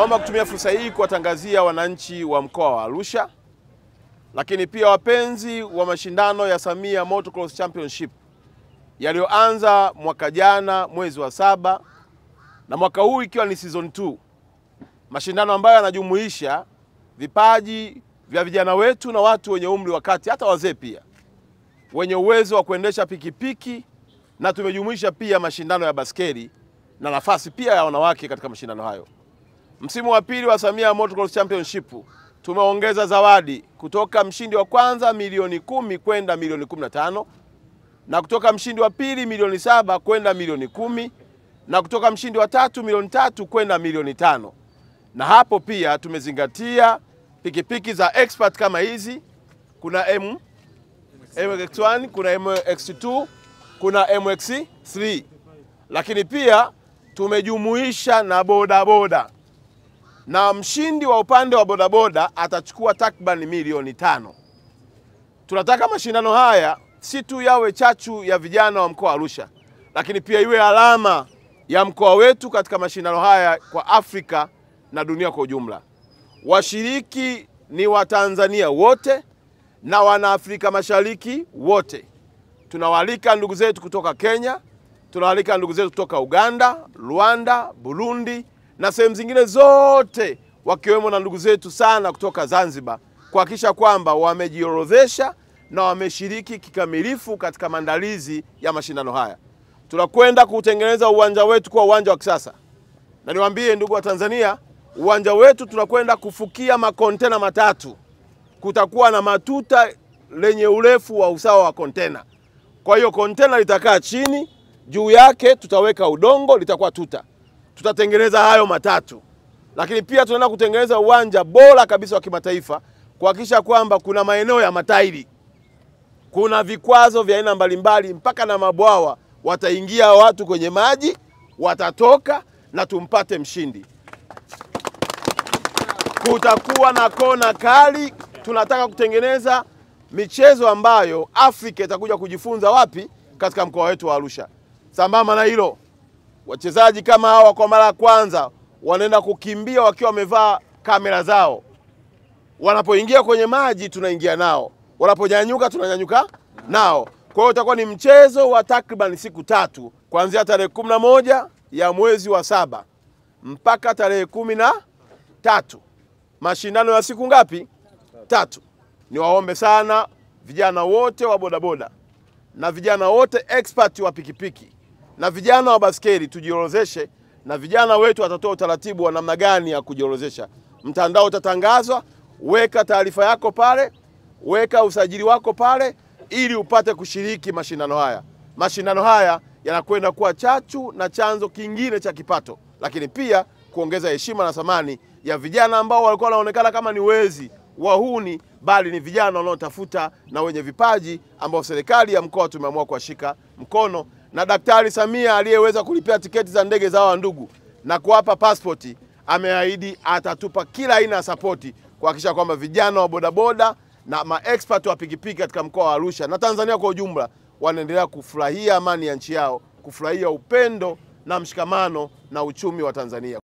Naomba kutumia fursa hii kuwatangazia wananchi wa mkoa wa Arusha, lakini pia wapenzi wa mashindano ya Samia Motocross Championship yaliyoanza mwaka jana mwezi wa 7 na mwaka huu ikiwa ni season 2. Mashindano ambayo yanajumuisha vipaji vya vijana wetu na watu wenye umri wa kati, hata wazee pia, wenye uwezo wa kuendesha pikipiki, na tumejumuisha pia mashindano ya baskeli na nafasi pia ya wanawake katika mashindano hayo. Msimu wa pili wa Samia Motocross Championship tumeongeza zawadi kutoka mshindi wa kwanza milioni 10 kwenda milioni 15, na kutoka mshindi wa pili milioni 7 kwenda milioni 10, na kutoka mshindi wa tatu milioni 3 kwenda milioni 5. Na hapo pia tumezingatia pikipiki za expert kama hizi. Kuna MX1, kuna MX2, kuna MX3. Lakini pia tumejumuisha na bodaboda. Na mshindi wa upande wa bodaboda atachukua takriban milioni 5. Tunataka mashindano haya si tu yawe chachu ya vijana wa mkoa wa Arusha, lakini pia iwe alama ya mkoa wetu katika mashindano haya kwa Afrika na dunia kwa ujumla. Washiriki ni Watanzania wote na wana Afrika Mashariki wote. Tunawaalika ndugu zetu kutoka Kenya, tunawaalika ndugu zetu kutoka Uganda, Rwanda, Burundi na sehemu zingine zote, wakiwemo na ndugu zetu sana kutoka Zanzibar, kuhakikisha kwamba wamejiorodhesha na wameshiriki kikamilifu katika maandalizi ya mashindano haya. Tunakwenda kutengeneza uwanja wetu kwa uwanja wa kisasa. Na niwaambie ndugu wa Tanzania, uwanja wetu tunakwenda kufukia makontena 3. Kutakuwa na matuta lenye urefu wa usawa wa kontena. Kwa hiyo kontena litakaa chini, juu yake tutaweka udongo, litakuwa tuta. Tutatengeneza hayo 3. Lakini pia tunaenda kutengeneza uwanja bora kabisa wa kimataifa, kuhakikisha kwamba kuna maeneo ya matairi. Kuna vikwazo vya aina mbalimbali, mpaka na mabwawa wataingia watu kwenye maji, watatoka na tumpate mshindi. Kutakuwa na kona kali. Tunataka kutengeneza michezo ambayo Afrika itakuja kujifunza wapi? Katika mkoa wetu wa Arusha. Sambamba na hilo, wachezaji kama hawa kwa mara ya kwanza wanaenda kukimbia wakiwa wamevaa kamera zao. Wanapoingia kwenye maji tunaingia nao, wanaponyanyuka tunanyanyuka nao. Kwa hiyo utakuwa ni mchezo wa takriban siku 3, kuanzia tarehe 11 ya mwezi wa 7 mpaka tarehe 13. Mashindano ya siku ngapi? 3. Niwaombe sana vijana wote wa bodaboda na vijana wote expert wa pikipiki na vijana wa baskeli tujiorodheshe, na vijana wetu watatoa utaratibu wa namna gani ya kujiorodhesha. Mtandao utatangazwa, weka taarifa yako pale, weka usajili wako pale ili upate kushiriki mashindano haya. Mashindano haya yanakwenda kuwa chachu na chanzo kingine cha kipato, lakini pia kuongeza heshima na thamani ya vijana ambao walikuwa wanaonekana kama ni wezi, wahuni, bali ni vijana wanaotafuta na wenye vipaji ambao serikali ya mkoa tumeamua kuwashika mkono. Na Daktari Samia aliyeweza kulipia tiketi za ndege za hawa ndugu na kuwapa pasipoti, ameahidi atatupa kila aina ya sapoti kuhakikisha kwamba vijana wa bodaboda na maexpert wa pikipiki katika mkoa wa Arusha na Tanzania kwa ujumla wanaendelea kufurahia amani ya nchi yao, kufurahia upendo na mshikamano na uchumi wa Tanzania.